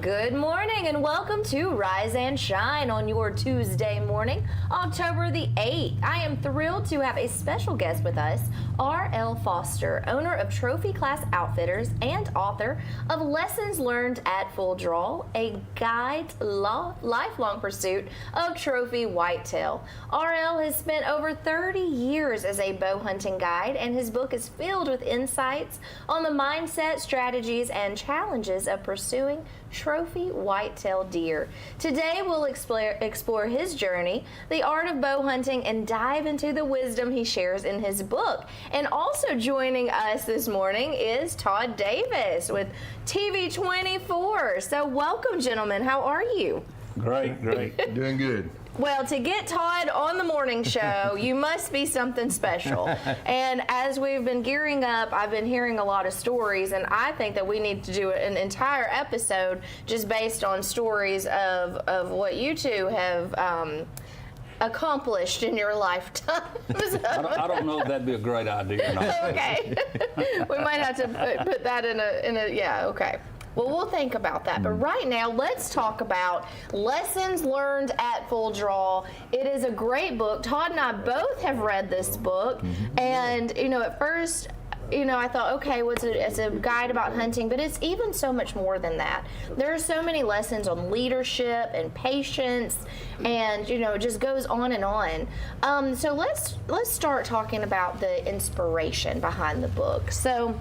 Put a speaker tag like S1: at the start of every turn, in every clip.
S1: Good morning and welcome to Rise and Shine on your Tuesday morning, October the 8th. I am thrilled to have a special guest with us, R.L. Foster, owner of Trophy Class Outfitters and author of Lessons Learned at Full Draw, a guide to lifelong pursuit of trophy whitetail. R.L. has spent over 30 years as a bow hunting guide, and his book is filled with insights on the mindset, strategies, and challenges of pursuing trophy whitetail deer. Today we'll explore his journey, the art of bow hunting, and dive into the wisdom he shares in his book. And also joining us this morning is Todd Davis with TV24. So welcome, gentlemen. How are you?
S2: Great.
S3: Doing good.
S1: Well, to get Todd on the morning show, you must be something special. And as we've been gearing up, I've been hearing a lot of stories, and I think that we need to do an entire episode just based on stories of what you two have accomplished in your lifetime.
S2: I don't know if that'd be a great idea or not.
S1: Okay. We might have to put that in a yeah, okay. Well, we'll think about that. But right now, let's talk about Lessons Learned at Full Draw. It is a great book. Todd and I both have read this book. And, at first, I thought, okay, it's a guide about hunting, but it's even so much more than that. There are so many lessons on leadership and patience, and, it just goes on and on. So let's start talking about the inspiration behind the book. So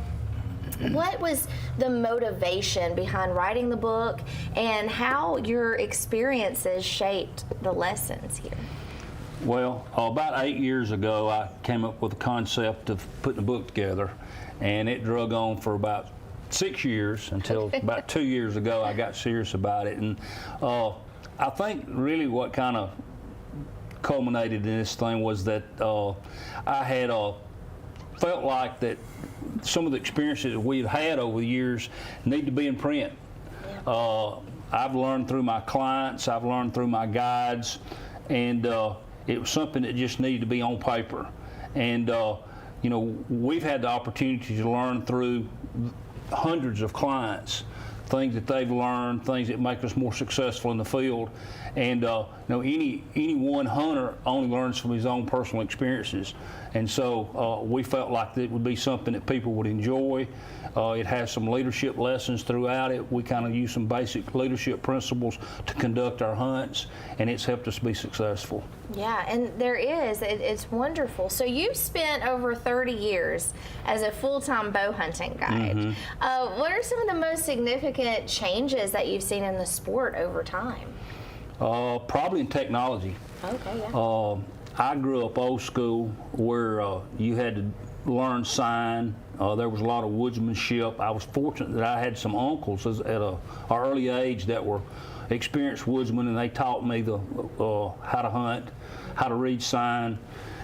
S1: what was the motivation behind writing the book, and how your experiences shaped the lessons here?
S2: Well, about 8 years ago, I came up with the concept of putting a book together, and it drug on for about 6 years until about 2 years ago I got serious about it. And I think really what kind of culminated in this thing was that I had felt like that some of the experiences that we've had over the years need to be in print. I've learned through my clients, I've learned through my guides, and it was something that just needed to be on paper. And we've had the opportunity to learn through hundreds of clients things that they've learned, things that make us more successful in the field. And any one hunter only learns from his own personal experiences. And so we felt like it would be something that people would enjoy. It has some leadership lessons throughout it. We kind of use some basic leadership principles to conduct our hunts, and it's helped us be successful.
S1: Yeah, and it's wonderful. So you spent over 30 years as a full-time bow hunting guide. What are some of the most significant changes that you've seen in the sport over time?
S2: Probably in technology.
S1: Okay, yeah.
S2: I grew up old school where you had to learn sign. There was a lot of woodsmanship. I was fortunate that I had some uncles at an early age that were experienced woodsmen, and they taught me how to hunt, how to read sign.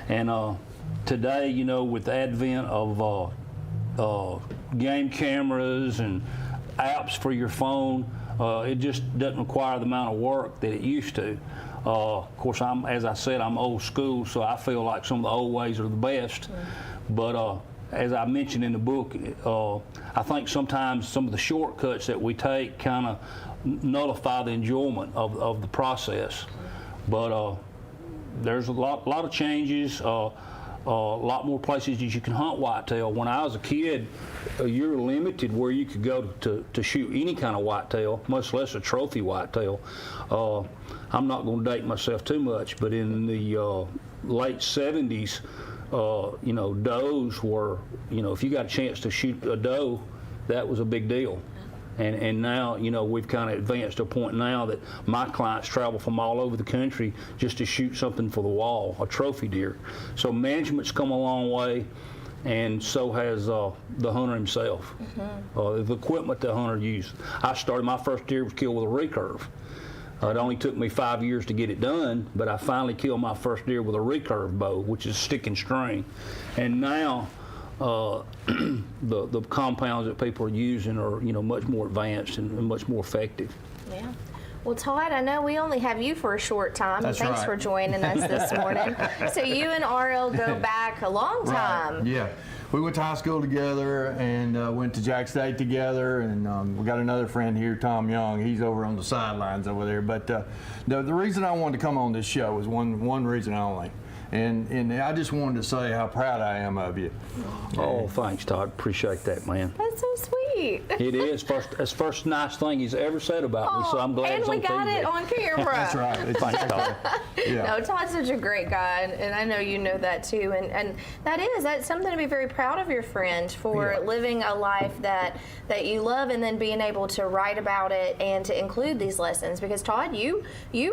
S2: And today, with the advent of game cameras and apps for your phone, it just doesn't require the amount of work that it used to. Of course, as I said, I'm old school, so I feel like some of the old ways are the best. But as I mentioned in the book, I think sometimes some of the shortcuts that we take kind of nullify the enjoyment of the process. But there's a lot of changes. A lot more places that you can hunt whitetail. When I was a kid, you're limited where you could go to shoot any kind of whitetail, much less a trophy whitetail. I'm not going to date myself too much, but in the late 70s, does were, if you got a chance to shoot a doe, that was a big deal. And now, we've kind of advanced to a point now that my clients travel from all over the country just to shoot something for the wall, a trophy deer. So management's come a long way, and so has the hunter himself. The equipment the hunter used. My first deer was killed with a recurve. It only took me 5 years to get it done, but I finally killed my first deer with a recurve bow, which is stick and string. And now, the compounds that people are using are much more advanced and much more effective.
S1: Yeah. Well, Todd, I know we only have you for a short time.
S3: That's
S1: Thanks
S3: right.
S1: for joining us this morning. So you and RL go back a long time.
S3: Right. Yeah. We went to high school together and went to Jack State together, and we got another friend here, Tom Young. He's over on the sidelines over there. But the reason I wanted to come on this show is one reason only. And I just wanted to say how proud I am of you.
S2: Oh, thanks, Todd. Appreciate that, man.
S1: That's so sweet.
S2: It is. That's the first nice thing he's ever said about me, so I'm glad
S1: and
S2: it's on
S1: we got
S2: TV.
S1: it on camera.
S3: That's right. It's
S2: Thanks, Todd.
S3: Yeah.
S1: No, Todd's such a great guy, and I know you know that too. And that's something to be very proud of your friend for
S3: Yeah.
S1: living a life that you love, and then being able to write about it and to include these lessons. Because Todd, you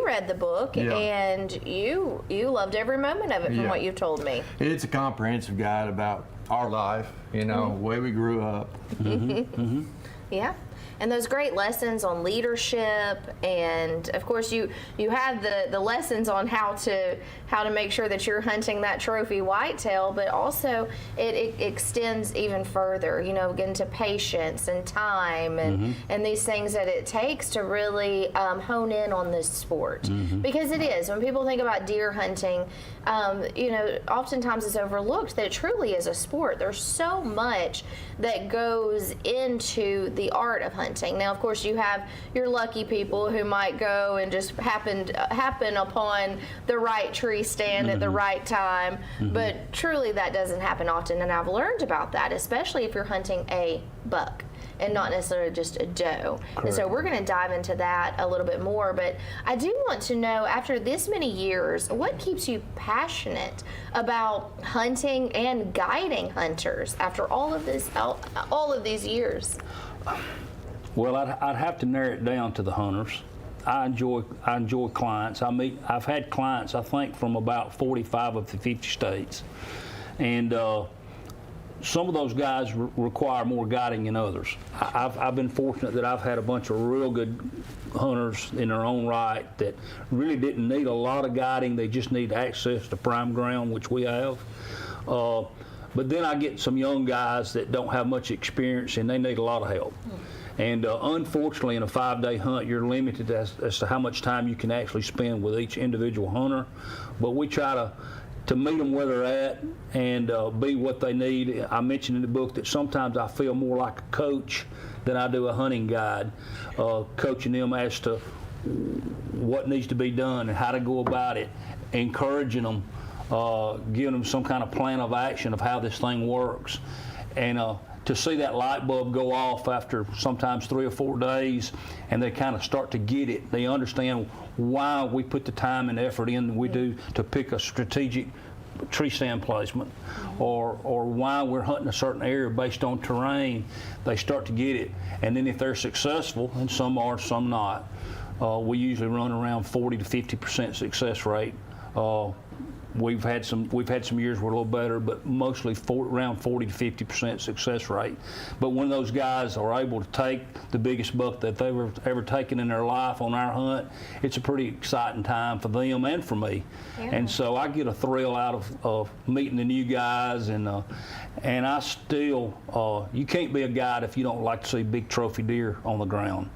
S1: read the book,
S3: Yeah.
S1: and you loved every moment of it from
S3: Yeah.
S1: what you've told me.
S3: It's a comprehensive guide about our life, the way we grew up.
S1: Yeah. And those great lessons on leadership, and of course you have the lessons on how to make sure that you're hunting that trophy whitetail, but also it extends even further, getting to patience and time and these things that it takes to really hone in on this sport. Because it is, when people think about deer hunting, oftentimes it's overlooked that it truly is a sport. There's so much that goes into the art of hunting. Now, of course, you have your lucky people who might go and just happen upon the right tree stand at the right time, but truly that doesn't happen often, and I've learned about that, especially if you're hunting a buck and not necessarily just a doe. And so we're going to dive into that a little bit more, but I do want to know, after this many years, what keeps you passionate about hunting and guiding hunters after all of these years?
S2: Well, I'd have to narrow it down to the hunters. I enjoy clients. I've had clients, I think, from about 45 of the 50 states, and some of those guys require more guiding than others. I've been fortunate that I've had a bunch of real good hunters in their own right that really didn't need a lot of guiding. They just need access to prime ground, which we have. But then I get some young guys that don't have much experience, and they need a lot of help. And unfortunately, in a 5-day hunt, you're limited as to how much time you can actually spend with each individual hunter. But we try to meet them where they're at and be what they need. I mentioned in the book that sometimes I feel more like a coach than I do a hunting guide, coaching them as to what needs to be done and how to go about it, encouraging them, giving them some kind of plan of action of how this thing works. And to see that light bulb go off after sometimes 3 or 4 days, and they kind of start to get it. They understand why we put the time and effort in that we do to pick a strategic tree stand placement, or why we're hunting a certain area based on terrain. They start to get it, and then if they're successful, and some are, some not, we usually run around 40 to 50% success rate. We've had some years we're a little better, but mostly around 40 to 50% success rate. But when those guys are able to take the biggest buck that they've ever taken in their life on our hunt, it's a pretty exciting time for them and for me. Yeah. And so I get a thrill out of meeting the new guys, and I still, you can't be a guide if you don't like to see big trophy deer on the ground.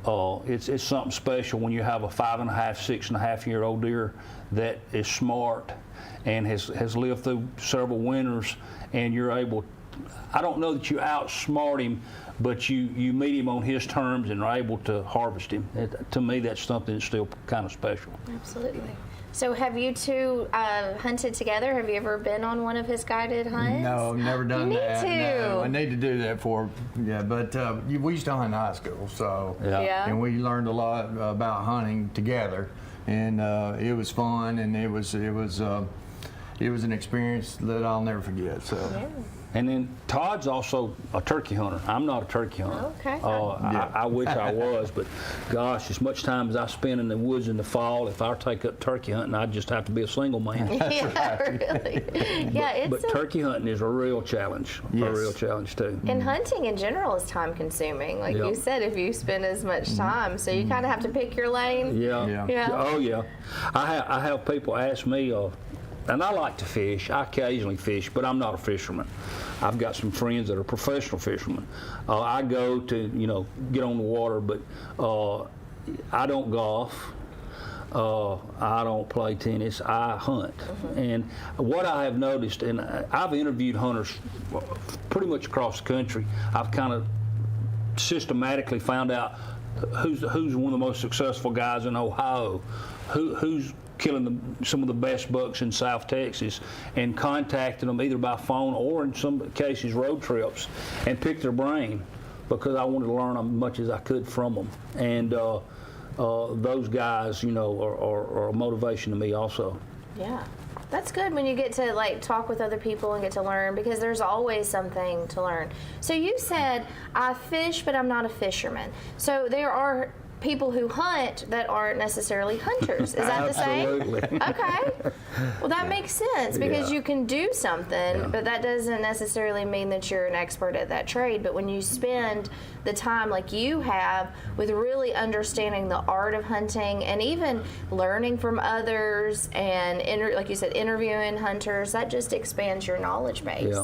S2: It's something special when you have a 5.5, 6.5-year-old deer that is smart and has lived through several winters, and you're able, I don't know that you outsmart him, but you meet him on his terms and are able to harvest him. To me, that's something that's still kind of special.
S1: Absolutely. So have you two hunted together? Have you ever been on one of his guided hunts?
S3: No, never done that.
S1: Me too.
S3: No, I need to do that but we used to hunt in high school, so and we learned a lot about hunting together, and it was fun, and it was an experience that I'll never forget. So.
S1: Yeah.
S2: And then Todd's also a turkey hunter. I'm not a turkey hunter.
S1: Okay.
S2: I wish I was, but gosh, as much time as I spend in the woods in the fall, if I take up turkey hunting, I'd just have to be a single man.
S1: Yeah, really. Yeah,
S2: but turkey hunting is a real challenge.
S3: Yes.
S2: A real challenge too.
S1: And hunting in general is time consuming. Like you said, if you spend as much time, so you kind of have to pick your lane.
S2: Yeah.
S1: Yeah.
S2: Oh yeah. I have people ask me, and I like to fish. I occasionally fish, but I'm not a fisherman. I've got some friends that are professional fishermen. I go to, get on the water, but I don't golf. I don't play tennis. I hunt. And what I have noticed, and I've interviewed hunters pretty much across the country, I've kind of systematically found out who's one of the most successful guys in Ohio, who's killing some of the best bucks in South Texas, and contacting them either by phone or in some cases road trips, and pick their brain because I wanted to learn as much as I could from them. And those guys, are a motivation to me also.
S1: Yeah. That's good when you get to talk with other people and get to learn, because there's always something to learn. So you said, I fish, but I'm not a fisherman. So there are people who hunt that aren't necessarily hunters. Is that the same?
S2: Absolutely.
S1: Okay. Well, that makes sense, because you can do something, but that doesn't necessarily mean that you're an expert at that trade. But when you spend the time like you have with really understanding the art of hunting and even learning from others and, like you said, interviewing hunters, that just expands your knowledge base.
S2: Yeah.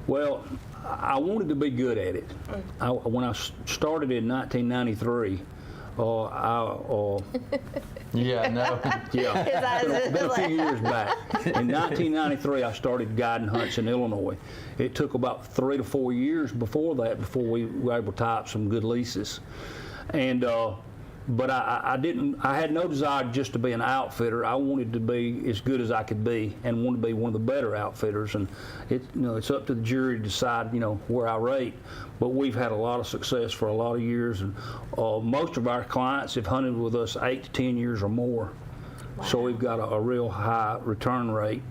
S2: Well, I wanted to be good at it. When I started in 1993,
S3: Yeah, no.
S2: Yeah, it's been a few years back. In 1993, I started guiding hunts in Illinois. It took about 3 to 4 years before we were able to tie up some good leases. And but I had no desire just to be an outfitter. I wanted to be as good as I could be, and wanted to be one of the better outfitters. And it's up to the jury to decide, where I rate. But we've had a lot of success for a lot of years, and most of our clients have hunted with us 8 to 10 years or more. Wow. So we've got a real high return rate.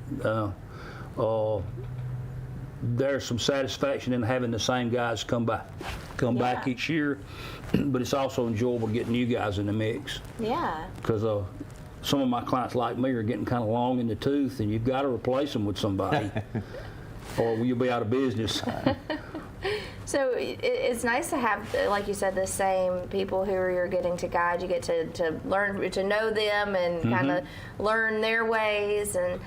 S2: There's some satisfaction in having the same guys come back each year, but it's also enjoyable to get new guys in the mix.
S1: Yeah.
S2: Because some of my clients like me are getting kind of long in the tooth, and you've got to replace them with somebody, or you'll be out of business.
S1: So it's nice to have, like you said, the same people who you're getting to guide. You get to learn to know them and kind of learn their ways. And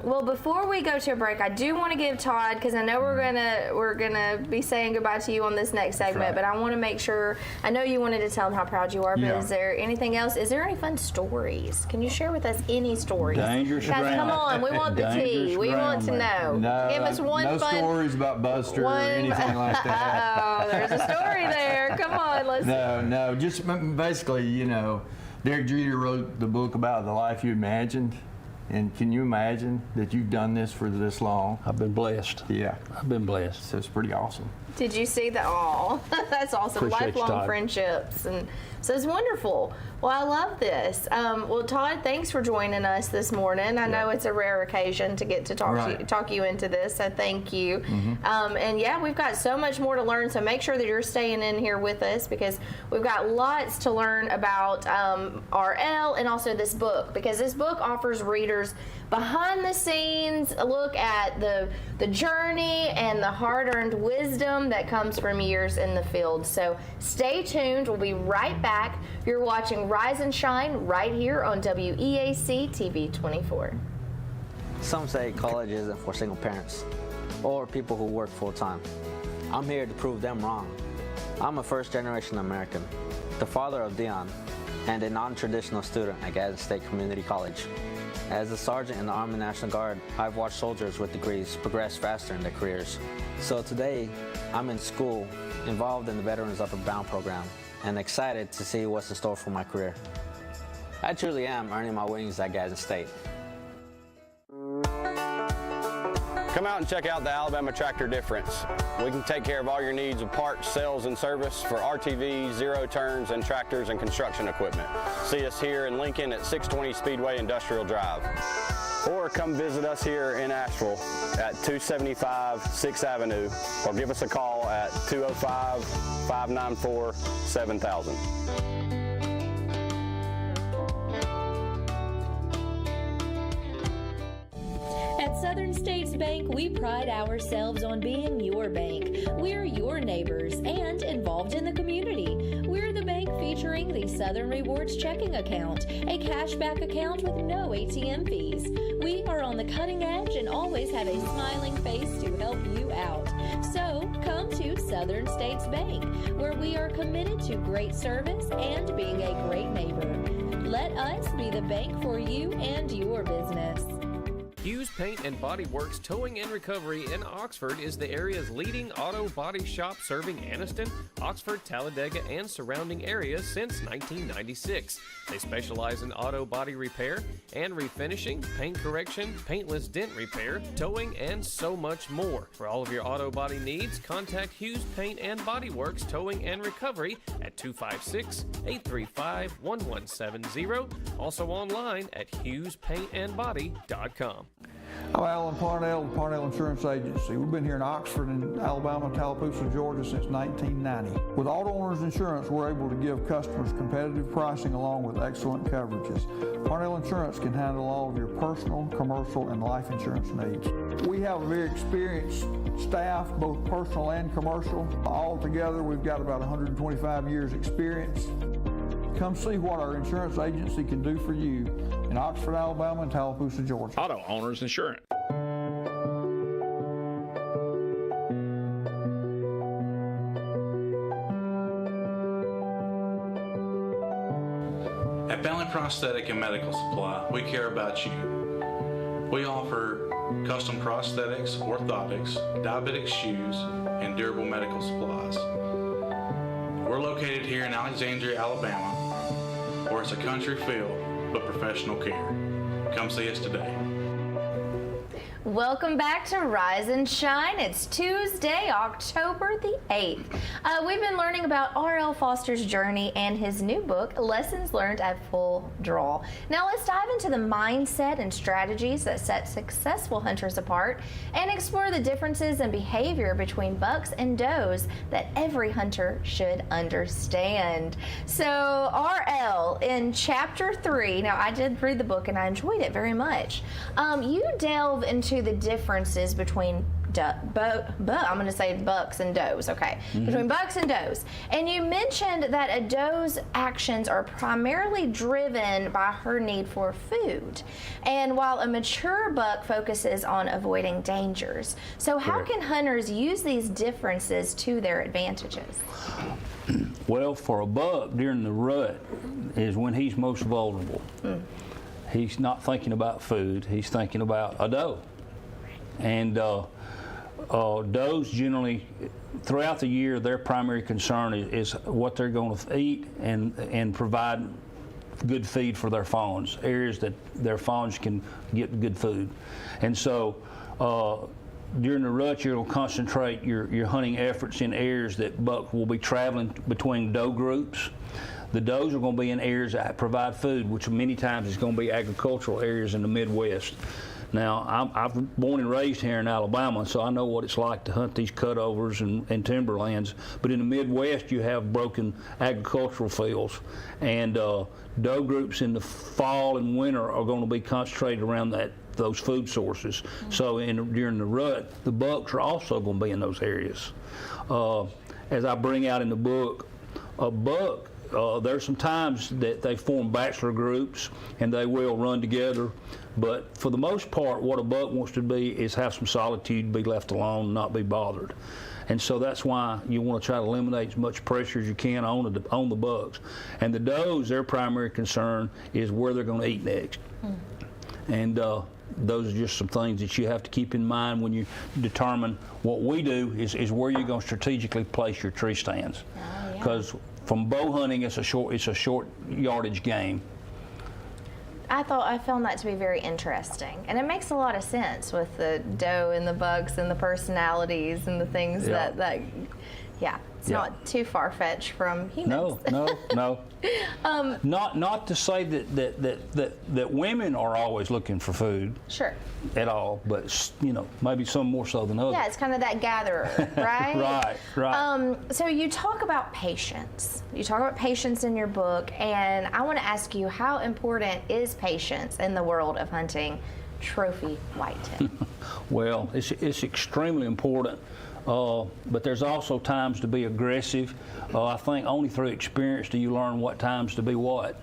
S1: well, before we go to a break, I do want to give Todd, because I know we're gonna be saying goodbye to you on this next segment, but I want to make sure. I know you wanted to tell him how proud you are, but is there anything else? Is there any fun stories? Can you share with us any stories?
S2: Dangerous
S1: Guys,
S2: ground.
S1: come on, we want the tea. We want to know.
S3: No,
S1: Give us one
S3: no
S1: fun
S3: stories about Buster or anything like that.
S1: Oh, there's a story there. Come on, let's.
S3: No, just basically, Derek Jeter wrote the book about the life you imagined. And can you imagine that you've done this for this long?
S2: I've been blessed.
S3: Yeah.
S2: I've been blessed.
S3: So it's pretty awesome.
S1: Did you see that? Oh, that's awesome.
S2: Appreciate you,
S1: Lifelong
S2: Todd.
S1: friendships. And so it's wonderful. Well, I love this. Well, Todd, thanks for joining us this morning. I know it's a rare occasion to get to talk you into this, so thank you. And yeah, we've got so much more to learn, so make sure that you're staying in here with us, because we've got lots to learn about RL and also this book, because this book offers readers behind the scenes a look at the journey and the hard-earned wisdom that comes from years in the field. So stay tuned. We'll be right back. You're watching Rise and Shine right here on WEAC TV 24.
S4: Some say college isn't for single parents or people who work full-time. I'm here to prove them wrong. I'm a first-generation American, the father of Dion, and a non-traditional student at Gadsden State Community College. As a sergeant in the Army National Guard, I've watched soldiers with degrees progress faster in their careers. So today, I'm in school, involved in the Veterans Upward Bound program, and excited to see what's in store for my career. I truly am earning my wings at Gadsden State.
S5: Come out and check out the Alabama Tractor Difference. We can take care of all your needs of parts, sales, and service for RTVs, zero turns, and tractors and construction equipment. See us here in Lincoln at 620 Speedway Industrial Drive. Or come visit us here in Asheville at 275 6th Avenue, or give us a call at 205-594-7000.
S6: At Southern States Bank, we pride ourselves on being your bank. We're your neighbors and involved in the community. We're the bank Bank featuring the Southern Rewards checking account, a cashback account with no ATM fees. We are on the cutting edge and always have a smiling face to help you out. So come to Southern States Bank, where we are committed to great service and being a great neighbor. Let us be the bank for you and your business.
S7: Hughes Paint and Body Works Towing and Recovery in Oxford is the area's leading auto body shop, serving Anniston, Oxford, Talladega, and surrounding areas since 1996. They specialize in auto body repair and refinishing, paint correction, paintless dent repair, towing, and so much more. For all of your auto body needs, contact Hughes Paint and Body Works Towing and Recovery at 256-835-1170. Also online at HughesPaintandBody.com.
S8: I'm Alan Parnell with Parnell Insurance Agency. We've been here in Oxford and Alabama, Tallapoosa, Georgia since 1990. With Auto Owners Insurance, we're able to give customers competitive pricing along with excellent coverages. Parnell Insurance can handle all of your personal, commercial, and life insurance needs. We have a very experienced staff, both personal and commercial. All together, we've got about 125 years experience. Come see what our insurance agency can do for you in Oxford, Alabama, and Tallapoosa, Georgia.
S9: Auto Owners Insurance.
S10: At Bentley Prosthetic and Medical Supply, we care about you. We offer custom prosthetics, orthotics, diabetic shoes, and durable medical supplies. We're located here in Alexandria, Alabama, where it's a country feel but professional care. Come see us today.
S1: Welcome back to Rise and Shine. It's Tuesday, October the 8th. We've been learning about R.L. Foster's journey and his new book, Lessons Learned at Full Draw. Now let's dive into the mindset and strategies that set successful hunters apart and explore the differences in behavior between bucks and does that every hunter should understand. So R.L., in chapter 3, now I did read the book and I enjoyed it very much. You delve into the differences between I'm going to say bucks and does, okay? Between bucks and does. And you mentioned that a doe's actions are primarily driven by her need for food. And while a mature buck focuses on avoiding dangers. So how can hunters use these differences to their advantages?
S2: Well, for a buck during the rut is when he's most vulnerable. He's not thinking about food, he's thinking about a doe. And does generally, throughout the year, their primary concern is what they're going to eat and provide good feed for their fawns, areas that their fawns can get good food. And so during the rut, you're going to concentrate your hunting efforts in areas that buck will be traveling between doe groups. The does are going to be in areas that provide food, which many times is going to be agricultural areas in the Midwest. Now, I'm born and raised here in Alabama, so I know what it's like to hunt these cutovers and timberlands. But in the Midwest, you have broken agricultural fields. And doe groups in the fall and winter are going to be concentrated around those food sources. So during the rut, the bucks are also going to be in those areas. As I bring out in the book, a buck, there's some times that they form bachelor groups and they will run together, but for the most part, what a buck wants to be is have some solitude, be left alone, not be bothered. And so that's why you want to try to eliminate as much pressure as you can on the bucks. And the does, their primary concern is where they're going to eat next. And those are just some things that you have to keep in mind when you determine. What we do is where you're going to strategically place your tree stands, because from bow hunting, it's a short yardage game.
S1: I found that to be very interesting, and it makes a lot of sense with the doe and the bucks and the personalities and the things that it's not too far-fetched from humans.
S2: No. Not to say that women are always looking for food.
S1: Sure.
S2: At all, but maybe some more so than others.
S1: Yeah, it's kind of that gatherer, right?
S2: Right.
S1: So you talk about patience. You talk about patience in your book, and I want to ask you, how important is patience in the world of hunting trophy whitetail?
S2: Well, it's extremely important. But there's also times to be aggressive. I think only through experience do you learn what times to be what.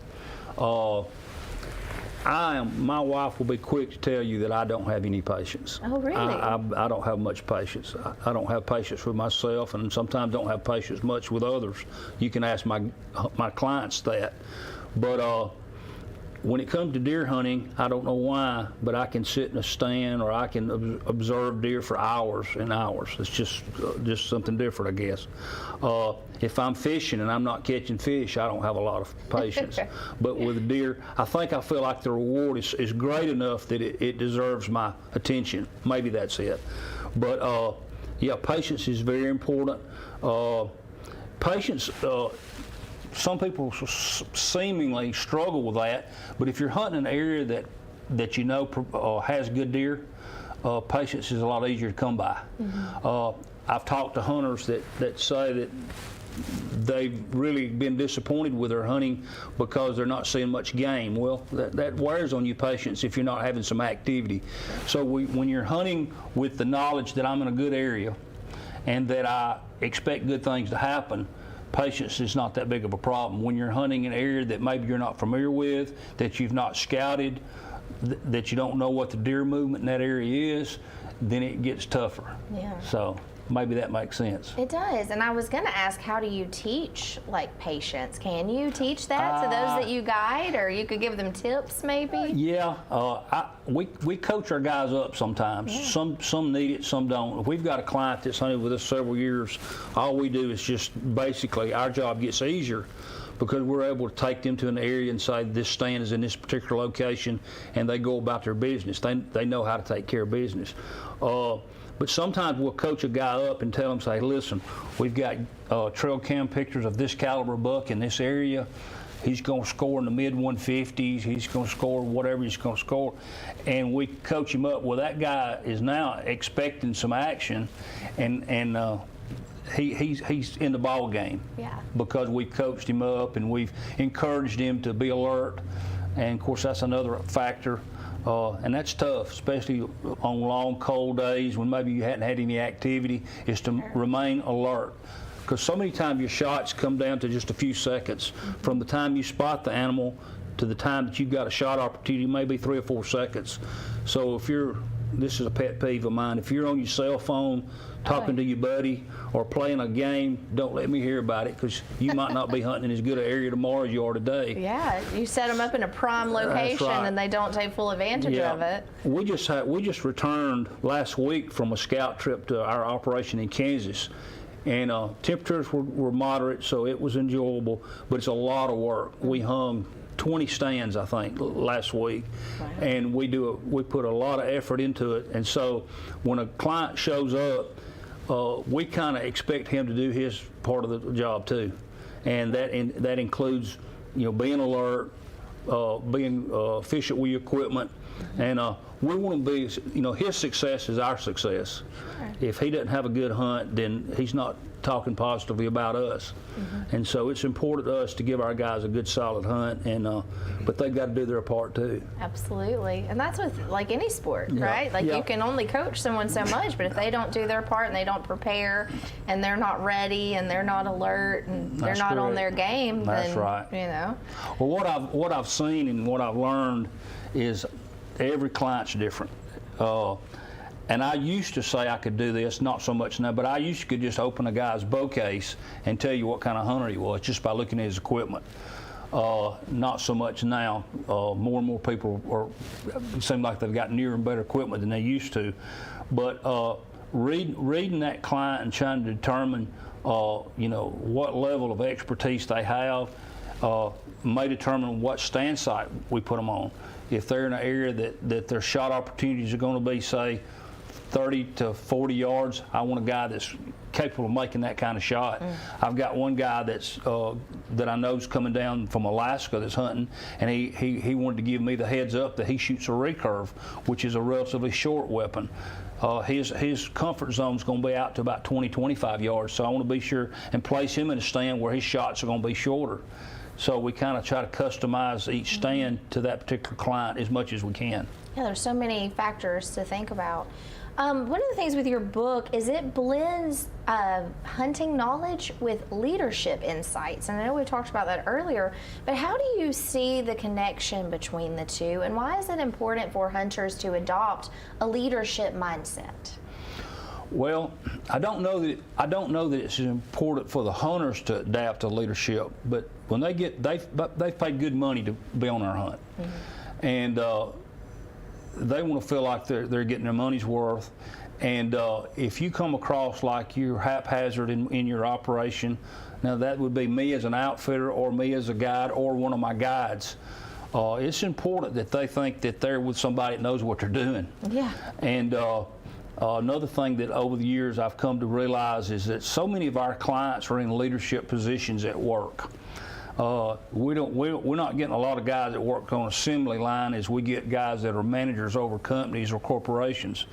S2: My wife will be quick to tell you that I don't have any patience.
S1: Oh, really?
S2: I don't have much patience. I don't have patience with myself, and sometimes don't have patience much with others. You can ask my clients that. But when it comes to deer hunting, I don't know why, but I can sit in a stand or I can observe deer for hours and hours. It's just something different, I guess. If I'm fishing and I'm not catching fish, I don't have a lot of patience. But with deer, I feel like the reward is great enough that it deserves my attention. Maybe that's it. But yeah, patience is very important. Patience. Some people seemingly struggle with that, but if you're hunting an area that you know has good deer, patience is a lot easier to come by. I've talked to hunters that say that they've really been disappointed with their hunting because they're not seeing much game. Well, that wears on your patience if you're not having some activity. So when you're hunting with the knowledge that I'm in a good area and that I expect good things to happen, patience is not that big of a problem. When you're hunting an area that maybe you're not familiar with, that you've not scouted, that you don't know what the deer movement in that area is, then it gets tougher.
S1: Yeah.
S2: So maybe that makes sense.
S1: It does. And I was going to ask, how do you teach patience? Can you teach that to those that you guide, or you could give them tips maybe?
S2: Yeah, we coach our guys up sometimes. Yeah. Some need it, some don't. If we've got a client that's hunted with us several years, all we do is just basically our job gets easier because we're able to take them to an area and say this stand is in this particular location, and they go about their business. They know how to take care of business. But sometimes we'll coach a guy up and tell him, say, listen, we've got trail cam pictures of this caliber buck in this area. He's going to score in the mid-150s. He's going to score whatever he's going to score. And we coach him up. Well, that guy is now expecting some action, and he's in the ball game. Yeah. Because we've coached him up and we've encouraged him to be alert. And, of course, that's another factor. And that's tough, especially on long, cold days when maybe you hadn't had any activity, is to remain alert. Because so many times your shots come down to just a few seconds. From the time you spot the animal to the time that you've got a shot opportunity, maybe 3 or 4 seconds. So this is a pet peeve of mine, if you're on your cell phone talking to your buddy or playing a game, don't let me hear about it, because you might not be hunting in as good an area tomorrow as you are today.
S1: Yeah, you set them up in a prime location and they don't take full advantage of it.
S2: We just returned last week from a scout trip to our operation in Kansas, and temperatures were moderate, so it was enjoyable, but it's a lot of work. We hung 20 stands, I think, last week. Wow. And we put a lot of effort into it. And so when a client shows up, we kind of expect him to do his part of the job too. And that includes, being alert, being efficient with your equipment. And we want to be, his success is our success. Right. If he doesn't have a good hunt, then he's not talking positively about us. And so it's important to us to give our guys a good solid hunt, and but they've got to do their part too.
S1: Absolutely. And that's with any sport, right? You can only coach someone so much, but if they don't do their part and they don't prepare and they're not ready and they're not alert and they're not on their game, then
S2: Well, what I've seen and what I've learned is every client's different. And I used to say I could do this, not so much now, but I used to could just open a guy's bow case and tell you what kind of hunter he was just by looking at his equipment. Not so much now. More and more people seem like they've got newer and better equipment than they used to. But reading that client and trying to determine, what level of expertise they have, may determine what stand site we put them on. If they're in an area that their shot opportunities are going to be, say, 30 to 40 yards, I want a guy that's capable of making that kind of shot. I've got one guy that I know is coming down from Alaska that's hunting, and he wanted to give me the heads up that he shoots a recurve, which is a relatively short weapon. His comfort zone is going to be out to about 20, 25 yards, so I want to be sure and place him in a stand where his shots are going to be shorter. So we kind of try to customize each stand to that particular client as much as we can.
S1: Yeah, there's so many factors to think about. One of the things with your book is it blends hunting knowledge with leadership insights. And I know we talked about that earlier, but how do you see the connection between the two? And why is it important for hunters to adopt a leadership mindset?
S2: Well, I don't know that it's important for the hunters to adapt to leadership, but when they've paid good money to be on our hunt, and they want to feel like they're getting their money's worth. And if you come across like you're haphazard in your operation, now that would be me as an outfitter or me as a guide or one of my guides. It's important that they think that they're with somebody that knows what they're doing. Yeah. And another thing that over the years I've come to realize is that so many of our clients are in leadership positions at work. We're not getting a lot of guys that work on assembly line as we get guys that are managers over companies or corporations.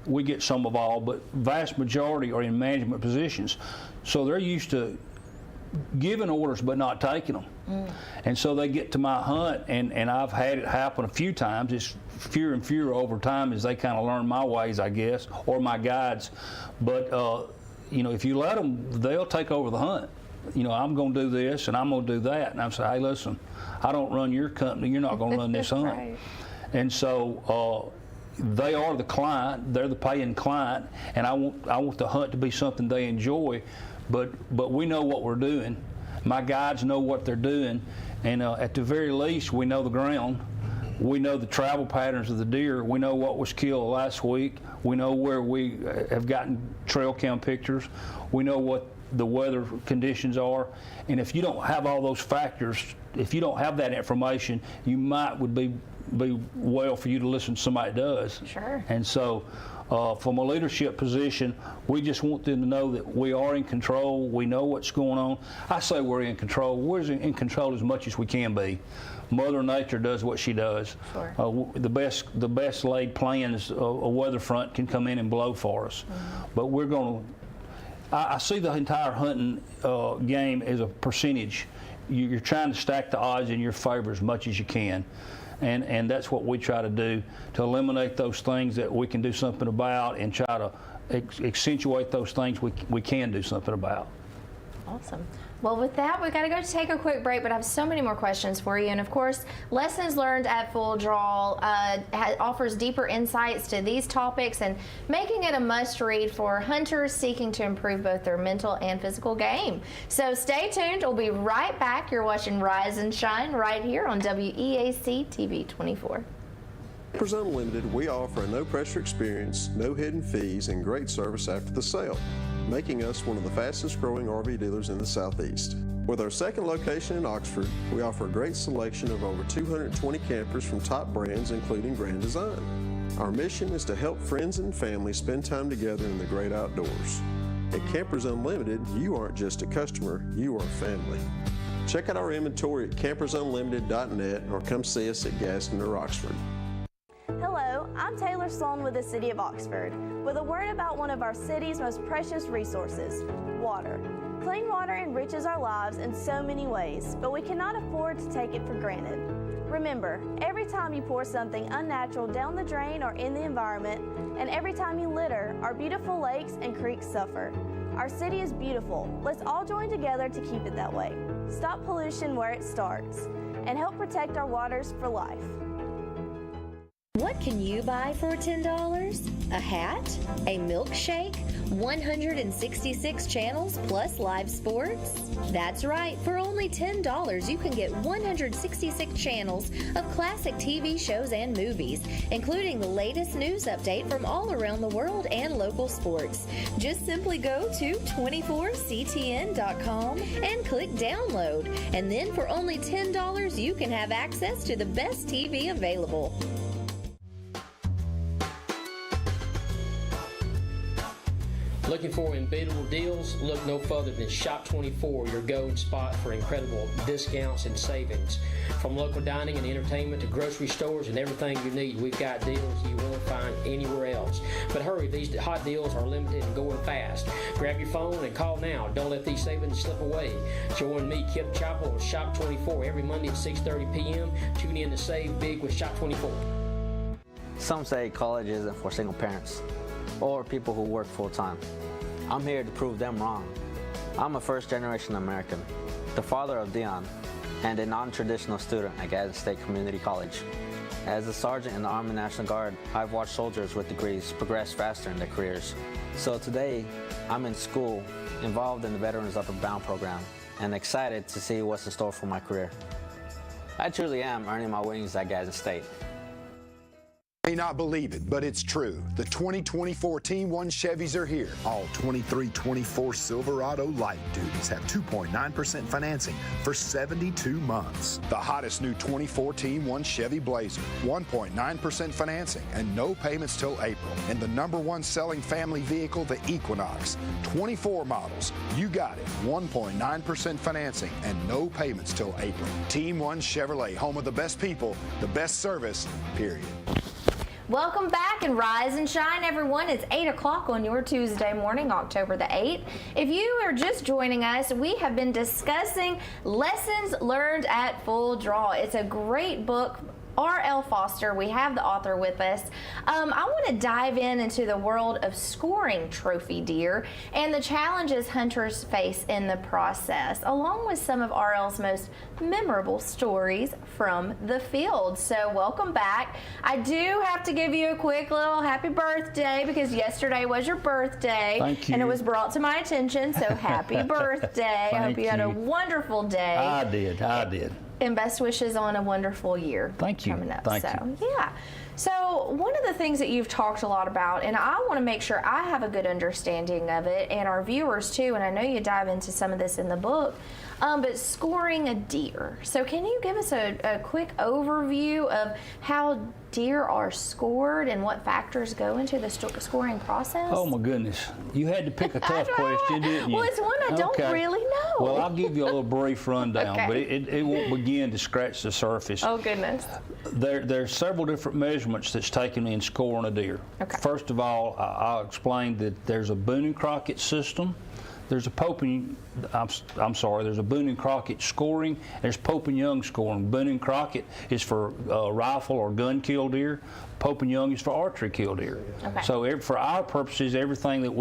S2: We get some of all, but vast majority are in management positions. So they're used to giving orders but not taking them. And so they get to my hunt, and I've had it happen a few times. It's fewer and fewer over time as they kind of learn my ways, I guess, or my guides. But if you let them, they'll take over the hunt. I'm going to do this and I'm going to do that. And I'm saying, hey, listen, I don't run your company. You're not going to run this hunt. Right. And so they are the client. They're the paying client. And I want the hunt to be something they enjoy. But we know what we're doing. My guides know what they're doing. And at the very least, we know the ground. We know the travel patterns of the deer. We know what was killed last week. We know where we have gotten trail cam pictures. We know what the weather conditions are, and if you don't have all those factors, if you don't have that information, would be well for you to listen to somebody that does. Sure. And so from a leadership position, we just want them to know that we are in control. We know what's going on. I say we're in control. We're in control as much as we can be. Mother Nature does what she does. Sure. The best laid plans, a weather front can come in and blow for us. But we're going to. I see the entire hunting game as a percentage. You're trying to stack the odds in your favor as much as you can. And that's what we try to do, to eliminate those things that we can do something about and try to accentuate those things we can do something about.
S1: Awesome. Well, with that, we've got to go take a quick break, but I have so many more questions for you. And of course, Lessons Learned at Full Draw offers deeper insights to these topics and making it a must read for hunters seeking to improve both their mental and physical game. So stay tuned. We'll be right back. You're watching Rise and Shine right here on WEAC TV 24.
S9: Campers Unlimited, we offer a no-pressure experience, no hidden fees, and great service after the sale, making us one of the fastest-growing RV dealers in the Southeast. With our second location in Oxford, we offer a great selection of over 220 campers from top brands, including Grand Design. Our mission is to help friends and family spend time together in the great outdoors. At Campers Unlimited, you aren't just a customer, you are family. Check out our inventory at campersunlimited.net or come see us at Gaston or Oxford.
S11: Hello, I'm Taylor Sloan with the City of Oxford, with a word about one of our city's most precious resources, water. Clean water enriches our lives in so many ways, but we cannot afford to take it for granted. Remember, every time you pour something unnatural down the drain or in the environment, and every time you litter, our beautiful lakes and creeks suffer. Our city is beautiful. Let's all join together to keep it that way. Stop pollution where it starts, and help protect our waters for life.
S6: What can you buy for $10? A hat? A milkshake? 166 channels plus live sports? That's right, for only $10 you can get 166 channels of classic TV shows and movies, including the latest news update from all around the world and local sports. Just simply go to 24ctn.com and click download, and then for only $10 you can have access to the best TV available.
S12: Looking for unbeatable deals? Look no further than Shop 24, your go-to spot for incredible discounts and savings. From local dining and entertainment to grocery stores and everything you need, we've got deals you won't find anywhere else. But hurry, these hot deals are limited and going fast. Grab your phone and call now. Don't let these savings slip away. Join me, Kip Chappell, on Shop 24 every Monday at 6:30 p.m. Tune in to save big with Shop 24.
S4: Some say college isn't for single parents or people who work full-time. I'm here to prove them wrong. I'm a first-generation American, the father of Dion, and a non-traditional student at Gadsden State Community College. As a sergeant in the Army National Guard, I've watched soldiers with degrees progress faster in their careers. So today, I'm in school, involved in the Veterans Upward Bound program, and excited to see what's in store for my career. I truly am earning my wings at Gadsden State.
S13: May not believe it, but it's true. The 2024 Team 1 Chevys are here. All 23-24 Silverado light duties have 2.9% financing for 72 months. The hottest new 24 Team 1 Chevy Blazer, 1.9% financing and no payments till April. And the #1 selling family vehicle, the Equinox. 24 models. You got it. 1.9% financing and no payments till April. Team 1 Chevrolet, home of the best people, the best service, period.
S1: Welcome back and rise and shine, everyone. It's 8 o'clock on your Tuesday morning, October the 8th. If you are just joining us, we have been discussing Lessons Learned at Full Draw. It's a great book. R.L. Foster, we have the author with us. I want to dive into the world of scoring trophy deer and the challenges hunters face in the process, along with some of R.L.'s most memorable stories from the field. So welcome back. I do have to give you a quick little happy birthday because yesterday was your birthday.
S2: Thank you.
S1: And it was brought to my attention, so happy birthday. I hope you had a wonderful day.
S2: I did.
S1: And best wishes on a wonderful year.
S2: Thank you.
S1: Coming up.
S2: Thank you.
S1: Yeah. So one of the things that you've talked a lot about, and I want to make sure I have a good understanding of it, and our viewers too, and I know you dive into some of this in the book, but scoring a deer. So can you give us a quick overview of how deer are scored and what factors go into the scoring process?
S2: Oh my goodness. You had to pick a tough question, didn't you?
S1: Well, it's one I don't really know.
S2: Well, I'll give you a little brief rundown,
S1: Okay.
S2: but it won't begin to scratch the surface.
S1: Oh, goodness.
S2: There's several different measurements that's taken in scoring a deer.
S1: Okay.
S2: First of all, I'll explain that there's a Boone and Crockett system. There's a there's a Boone and Crockett scoring. There's Pope and Young scoring. Boone and Crockett is for rifle or gun kill deer. Pope and Young is for archery kill deer.
S1: Okay.
S2: So for our purposes, everything that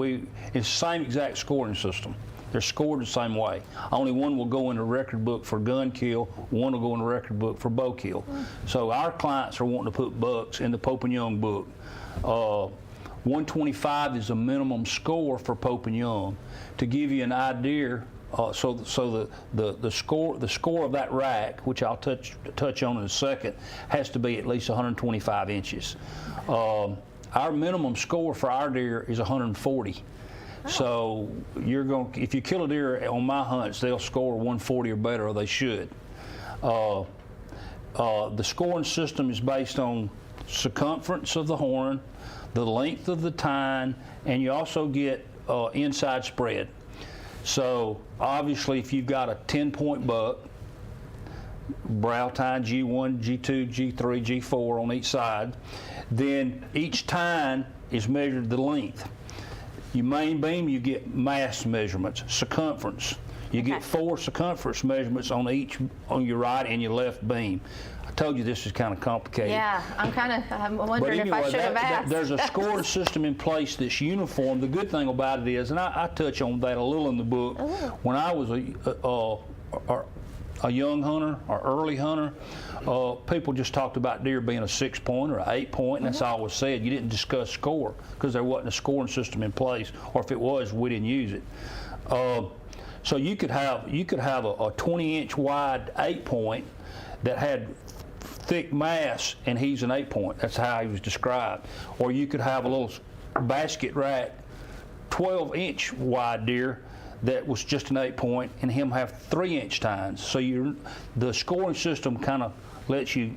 S2: it's the same exact scoring system. They're scored the same way. Only one will go in the record book for gun kill, one will go in the record book for bow kill. So our clients are wanting to put bucks in the Pope and Young book. 125 is a minimum score for Pope and Young. To give you an idea, so the score of that rack, which I'll touch on in a second, has to be at least 125 inches. Our minimum score for our deer is 140. So if you kill a deer on my hunts, they'll score 140 or better, or they should. The scoring system is based on circumference of the horn, the length of the tine, and you also get inside spread. So obviously, if you've got a 10-point buck, brow tine G1, G2, G3, G4 on each side, then each tine is measured the length. Your main beam, you get mass measurements, circumference. You get 4 circumference measurements on your right and your left beam. I told you this is kind of complicated.
S1: Yeah, I'm wondering if I should have asked.
S2: There's a scoring system in place that's uniform. The good thing about it is, and I touch on that a little in the book, when I was a young hunter or early hunter, people just talked about deer being a 6-point or an 8-point, and that's all was said. You didn't discuss score because there wasn't a scoring system in place, or if it was, we didn't use it. So you could have a 20-inch wide 8-point that had thick mass, and he's an 8-point. That's how he was described. Or you could have a little basket rack 12-inch wide deer that was just an 8-point, and him have 3-inch tines. So the scoring system kind of lets you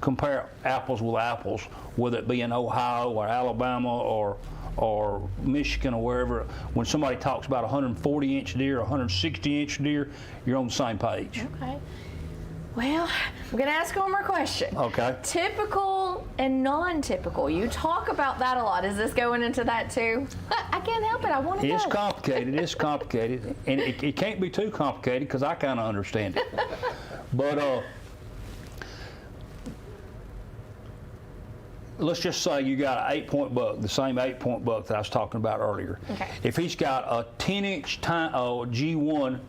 S2: compare apples with apples, whether it be in Ohio or Alabama or Michigan or wherever. When somebody talks about 140-inch deer, 160-inch deer, you're on the same page.
S1: Okay. Well, I'm going to ask one more question.
S2: Okay.
S1: Typical and non-typical. You talk about that a lot. Is this going into that too? I can't help it. I want to know.
S2: It's complicated. It's complicated. And it can't be too complicated because I kind of understand it. But let's just say you got an 8-point buck, the same 8-point buck that I was talking about earlier.
S1: Okay.
S2: If he's got a 10-inch G1,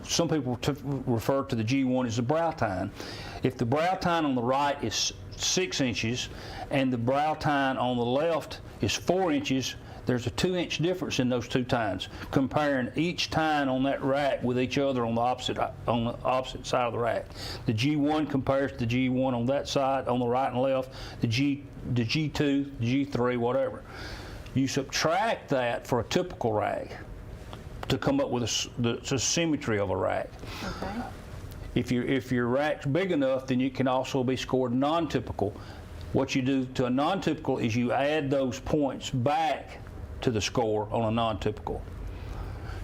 S2: some people refer to the G1 as the brow tine. If the brow tine on the right is 6 inches and the brow tine on the left is 4 inches, there's a 2-inch difference in those two tines. Comparing each tine on that rack with each other on the opposite side of the rack. The G1 compares to the G1 on that side, on the right and left, the G2, the G3, whatever. You subtract that for a typical rack to come up with the symmetry of a rack.
S1: Okay.
S2: If your rack's big enough, then you can also be scored non-typical. What you do to a non-typical is you add those points back to the score on a non-typical.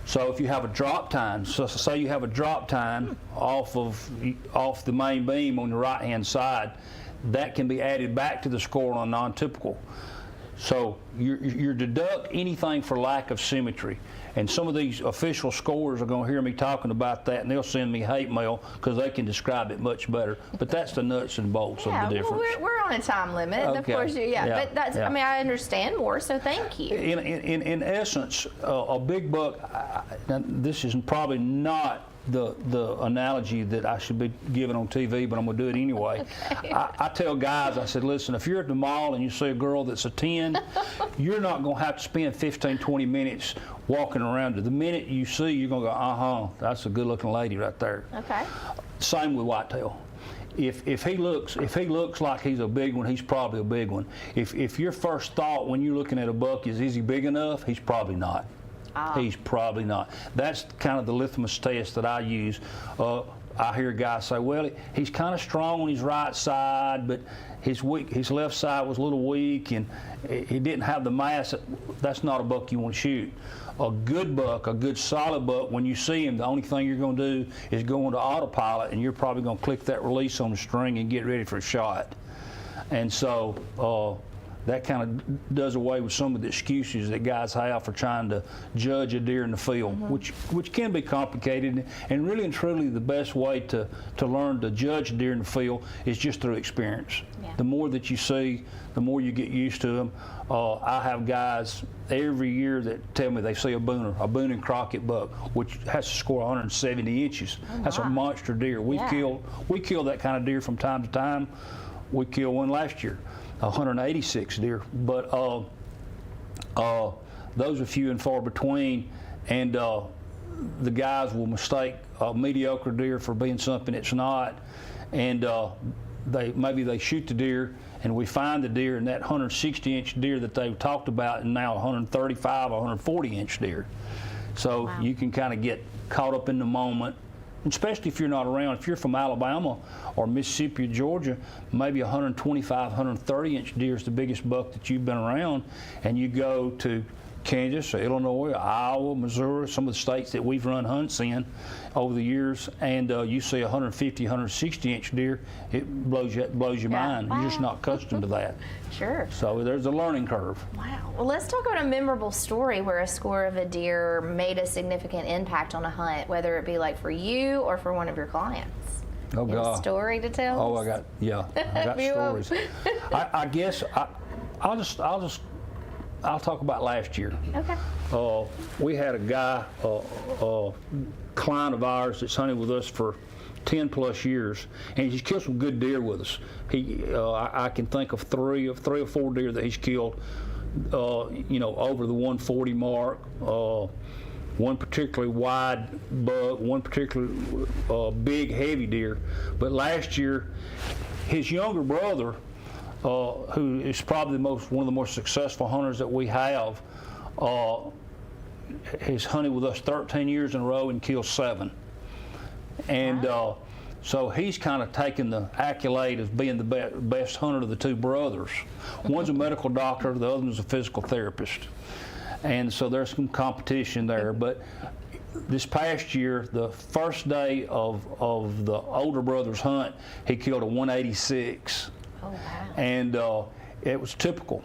S2: So if you have a drop tine, so say you have a drop tine off the main beam on the right-hand side, that can be added back to the score on a non-typical. So you deduct anything for lack of symmetry. And some of these official scorers are going to hear me talking about that, and they'll send me hate mail because they can describe it much better. But that's the nuts and bolts of the difference.
S1: Well, we're on a time limit.
S2: Okay.
S1: Of course, but that's, I mean, I understand more, so thank you.
S2: In essence, a big buck, this is probably not the analogy that I should be giving on TV, but I'm going to do it anyway. Okay. I tell guys, I said, listen, if you're at the mall and you see a girl that's a 10, you're not going to have to spend 15, 20 minutes walking around her. The minute you see, you're going to go, that's a good-looking lady right there.
S1: Okay.
S2: Same with whitetail. If he looks like he's a big one, he's probably a big one. If your first thought when you're looking at a buck is he big enough, he's probably not. He's probably not. That's kind of the litmus test that I use. I hear guys say, well, he's kind of strong on his right side, but his left side was a little weak, and he didn't have the mass. That's not a buck you want to shoot. A good buck, a good solid buck, when you see him, the only thing you're going to do is go into autopilot, and you're probably going to click that release on the string and get ready for a shot. And so that kind of does away with some of the excuses that guys have for trying to judge a deer in the field, which can be complicated. And really and truly, the best way to learn to judge a deer in the field is just through experience. Yeah. The more that you see, the more you get used to them. I have guys every year that tell me they see a Boone and Crockett buck, which has to score 170 inches. That's a monster deer. We kill that kind of deer from time to time. We killed one last year. 186 deer, but those are few and far between, and the guys will mistake a mediocre deer for being something it's not, and maybe they shoot the deer, and we find the deer, and that 160-inch deer that they've talked about, and now 135 or 140-inch deer. So you can kind of get caught up in the moment. Especially if you're not around. If you're from Alabama or Mississippi or Georgia, maybe 125, 130-inch deer is the biggest buck that you've been around, and you go to Kansas, Illinois, Iowa, Missouri, some of the states that we've run hunts in over the years, and you see 150, 160-inch deer, it blows your mind. You're just not accustomed to that.
S1: Sure.
S2: So there's a learning curve.
S1: Wow. Well, let's talk about a memorable story where a score of a deer made a significant impact on a hunt, whether it be like for you or for one of your clients.
S2: Oh, God.
S1: A story to tell?
S2: Oh, I got stories. I guess I'll talk about last year.
S1: Okay.
S2: We had a guy, a client of ours that's hunted with us for 10 plus years, and he's killed some good deer with us. I can think of three or four deer that he's killed, over the 140 mark. One particularly wide buck, one particularly big, heavy deer. But last year, his younger brother, who is probably one of the most successful hunters that we have, has hunted with us 13 years in a row and killed 7. And So he's kind of taken the accolade as being the best hunter of the two brothers. One's a medical doctor, the other one's a physical therapist. And so there's some competition there. But this past year, the first day of the older brother's hunt, he killed a 186. Oh, wow. And it was typical.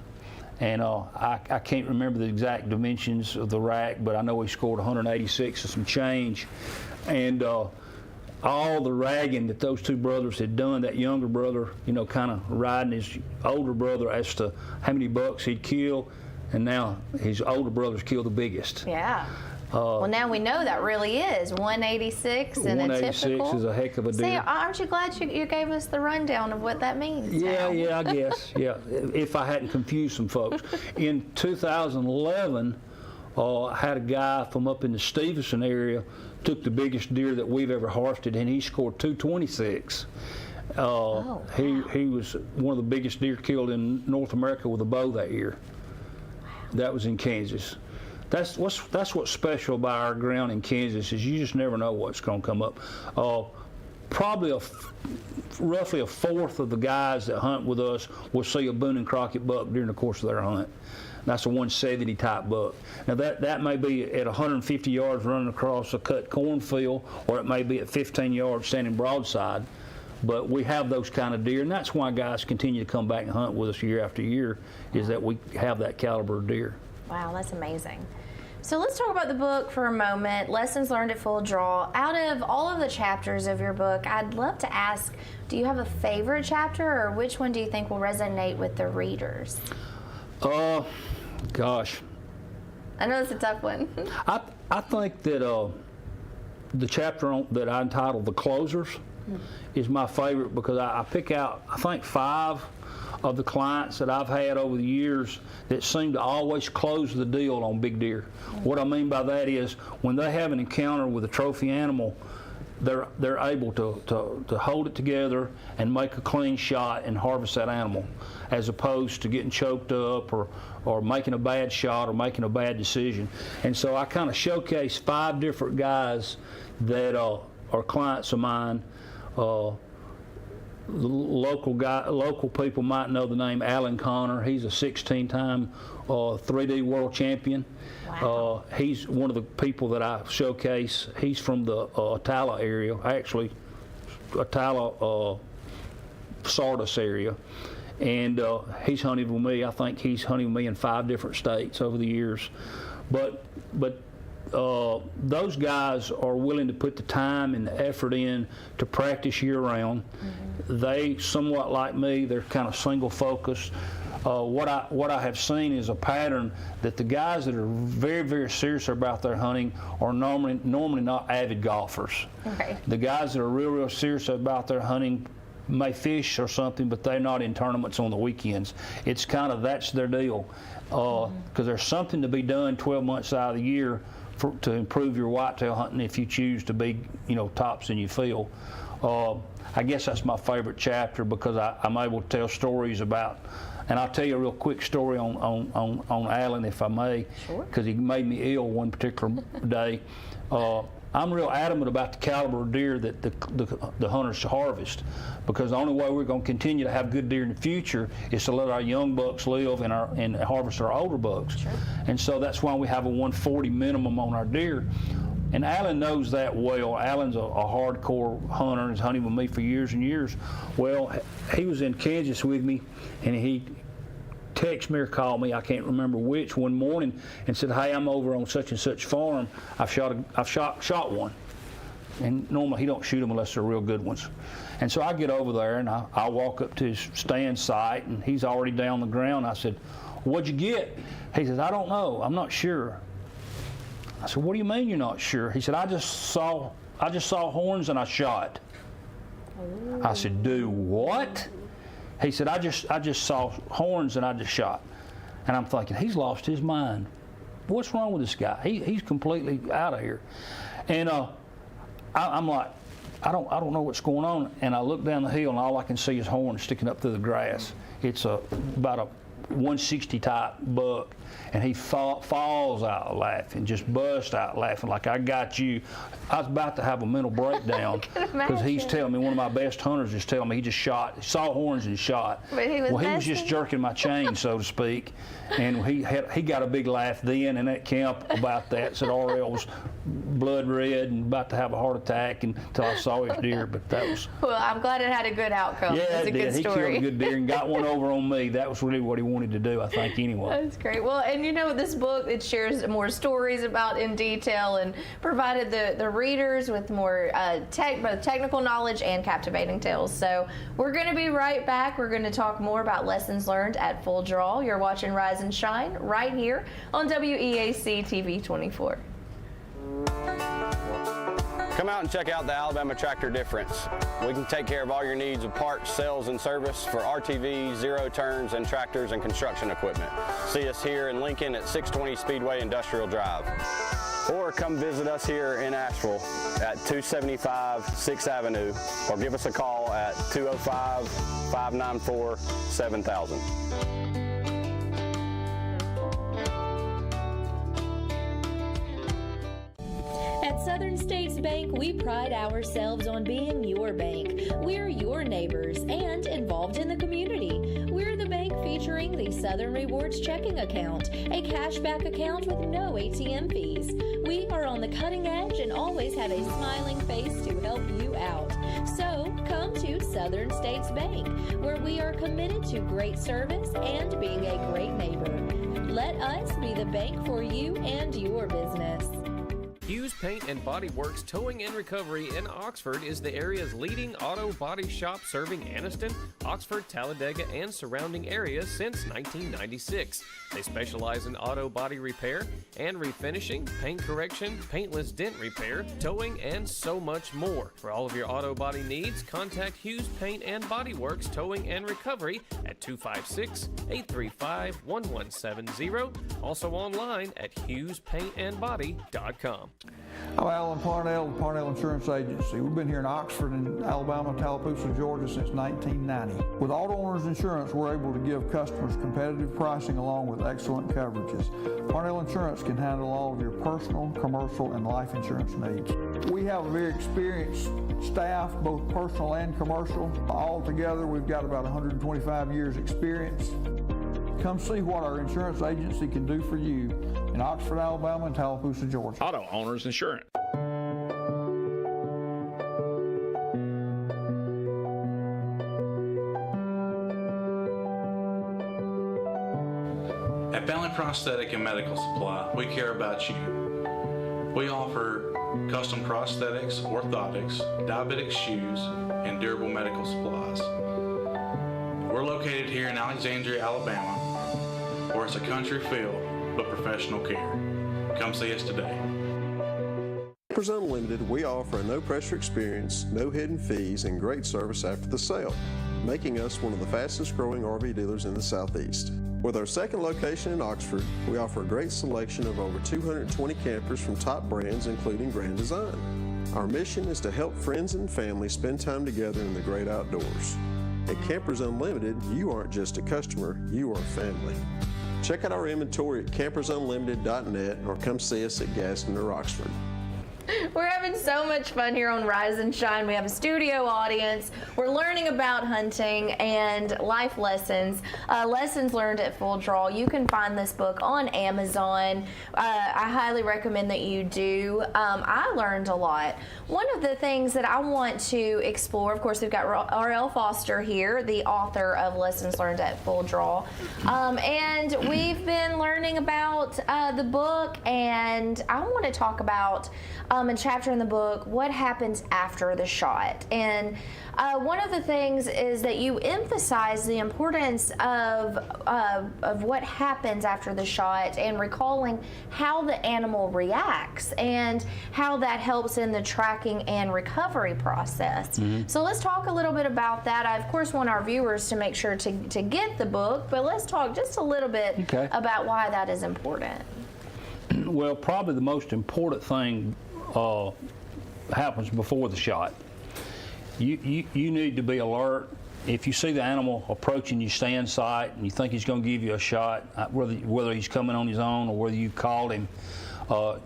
S2: And I can't remember the exact dimensions of the rack, but I know he scored 186 and some change. And all the ragging that those two brothers had done, that younger brother, you know, kind of riding his older brother as to how many bucks he'd kill, and now his older brother's killed the biggest.
S1: Yeah. Well, now we know that really is 186 and a typical.
S2: 186 is a heck of a deer.
S1: See, aren't you glad you gave us the rundown of what that means?
S2: Yeah, I guess. Yeah, if I hadn't confused some folks. In 2011, I had a guy from up in the Stevenson area took the biggest deer that we've ever harvested, and he scored 226.
S1: Wow.
S2: He was one of the biggest deer killed in North America with a bow that year. Wow. That was in Kansas. That's what's special about our ground in Kansas is you just never know what's going to come up. Probably roughly a fourth of the guys that hunt with us will see a Boone and Crockett buck during the course of their hunt. That's a 170 type buck. Now that may be at 150 yards running across a cut cornfield, or it may be at 15 yards standing broadside. But we have those kind of deer, and that's why guys continue to come back and hunt with us year after year, is that we have that caliber of deer.
S1: Wow, that's amazing. So let's talk about the book for a moment, Lessons Learned at Full Draw. Out of all of the chapters of your book, I'd love to ask, do you have a favorite chapter, or which one do you think will resonate with the readers?
S2: Gosh.
S1: I know it's a tough one.
S2: I think that the chapter that I entitled The Closers is my favorite, because I pick out, I think, 5 of the clients that I've had over the years that seem to always close the deal on big deer. What I mean by that is when they have an encounter with a trophy animal, they're able to hold it together and make a clean shot and harvest that animal, as opposed to getting choked up or making a bad shot or making a bad decision. And so I kind of showcase 5 different guys that are clients of mine. Local people might know the name Alan Connor. He's a 16-time 3D world champion. Wow. He's one of the people that I showcase. He's from the Attala area, actually Attala, Sardis area, and he's hunted with me. I think he's hunted with me in 5 different states over the years. But those guys are willing to put the time and the effort in to practice year-round. Mm-hmm. They, somewhat like me, they're kind of single-focused. What I have seen is a pattern that the guys that are very, very serious about their hunting are normally not avid golfers. Okay. The guys that are real serious about their hunting may fish or something, but they're not in tournaments on the weekends. It's kind of, that's their deal. Because there's something to be done 12 months out of the year to improve your whitetail hunting if you choose to be, tops in your field. I guess that's my favorite chapter, because I'm able to tell stories about, and I'll tell you a real quick story on Alan, if I may, because he made me ill one particular day. I'm real adamant about the caliber of deer that the hunters harvest, because the only way we're going to continue to have good deer in the future is to let our young bucks live and harvest our older bucks. Sure. And so that's why we have a 140 minimum on our deer. And Alan knows that well. Alan's a hardcore hunter. He's hunted with me for years and years. Well, he was in Kansas with me, and he texted me or called me, I can't remember which, one morning, and said, "Hey, I'm over on such and such farm. I've shot one." And normally he don't shoot them unless they're real good ones. And so I get over there and I walk up to his stand site, and he's already down the ground. I said, "What'd you get?" He says, "I don't know. I'm not sure." I said, "What do you mean you're not sure?" He said, I just saw horns and I shot." Ooh. I said, "Do what?" He said, I just saw horns and I just shot." And I'm thinking, he's lost his mind. What's wrong with this guy? He's completely out of here. And I'm like, I don't know what's going on. And I look down the hill, and all I can see is horns sticking up through the grass. It's about a 160 type buck, and he falls out laughing, just busts out laughing like, I got you. I was about to have a mental breakdown because he's telling me, one of my best hunters is telling me he just shot, saw horns and shot.
S1: But he was
S2: just jerking my chain, so to speak, and he got a big laugh then in that camp about that. Said RL was blood red and about to have a heart attack until I saw his deer. But that was,
S1: well, I'm glad it had a good outcome.
S2: yeah,
S1: That's
S2: it
S1: a
S2: did.
S1: good
S2: He
S1: story.
S2: killed a good deer and got one over on me. That was really what he wanted to do, I think, anyway.
S1: That's great. Well, and you know, this book, it shares more stories about in detail and provided the readers with more both technical knowledge and captivating tales. So we're going to be right back. We're going to talk more about lessons learned at Full Draw. You're watching Rise and Shine right here on WEAC TV 24.
S5: Come out and check out the Alabama Tractor difference. We can take care of all your needs of parts, sales, and service for RTVs, zero turns, and tractors and construction equipment. See us here in Lincoln at 620 Speedway Industrial Drive. Or come visit us here in Asheville at 275 6th Avenue, or give us a call at 205-594-7000.
S6: At Southern States Bank, we pride ourselves on being your bank. We're your neighbors and involved in the community. We're the bank featuring the Southern Rewards checking account, a cashback account with no ATM fees. We are on the cutting edge and always have a smiling face to help you out. So come to Southern States Bank, where we are committed to great service and being a great neighbor. Let us be the bank for you and your business.
S7: Hughes Paint and Body Works Towing and Recovery in Oxford is the area's leading auto body shop, serving Anniston, Oxford, Talladega, and surrounding areas since 1996. They specialize in auto body repair and refinishing, paint correction, paintless dent repair, towing, and so much more. For all of your auto body needs, contact Hughes Paint and Body Works Towing and Recovery at 256-835-1170. Also online at HughesPaintandBody.com.
S8: I'm Alan Parnell, Parnell Insurance Agency. We've been here in Oxford and Alabama, Tallapoosa, Georgia since 1990. With Auto Owners Insurance, we're able to give customers competitive pricing along with excellent coverages. Parnell Insurance can handle all of your personal, commercial, and life insurance needs. We have a very experienced staff, both personal and commercial. All together, we've got about 125 years experience. Come see what our insurance agency can do for you in Oxford, Alabama, and Tallapoosa, Georgia.
S14: Auto Owners Insurance.
S10: At Valley Prosthetic and Medical Supply, we care about you. We offer custom prosthetics, orthotics, diabetic shoes, and durable medical supplies. We're located here in Alexandria, Alabama, where it's a country feel but professional care. Come see us today.
S9: Campers Unlimited, we offer a no-pressure experience, no hidden fees, and great service after the sale, making us one of the fastest-growing RV dealers in the Southeast. With our second location in Oxford, we offer a great selection of over 220 campers from top brands, including Grand Design. Our mission is to help friends and family spend time together in the great outdoors. At Campers Unlimited, you aren't just a customer, you are family. Check out our inventory at campersunlimited.net or come see us at Gaston or Oxford.
S1: We're having so much fun here on Rise and Shine. We have a studio audience. We're learning about hunting and life lessons, lessons learned at Full Draw. You can find this book on Amazon. I highly recommend that you do. I learned a lot. One of the things that I want to explore, of course, we've got R.L. Foster here, the author of Lessons Learned at Full Draw. And we've been learning about the book, and I want to talk about a chapter in the book, what happens after the shot. And one of the things is that you emphasize the importance of what happens after the shot and recalling how the animal reacts and how that helps in the tracking and recovery process. Mm-hmm. So let's talk a little bit about that. I, of course, want our viewers to make sure to get the book, but let's talk just a little bit about why that is important.
S2: Well, probably the most important thing happens before the shot. You need to be alert if you see the animal approaching you stand sight and you think he's going to give you a shot, whether he's coming on his own or whether you called him,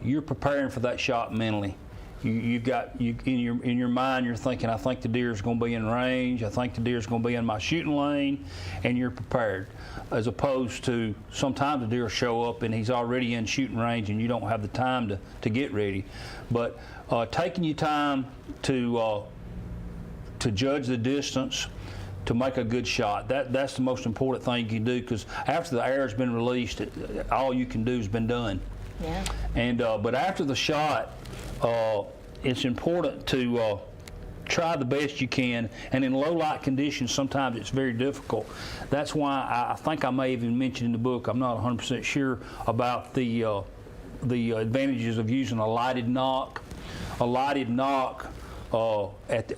S2: you're preparing for that shot mentally. In your mind, you're thinking, I think the deer is going to be in range. I think the deer is going to be in my shooting lane, and you're prepared. As opposed to sometimes the deer show up and he's already in shooting range, and you don't have the time to get ready. But taking your time to judge the distance, to make a good shot. That's the most important thing you can do, because after the arrow's been released, all you can do has been done.
S1: Yeah.
S2: And but after the shot, it's important to try the best you can. And in low light conditions, sometimes it's very difficult. That's why I think I may even mention in the book, I'm not 100% sure about the advantages of using a lighted knock. A lighted knock, at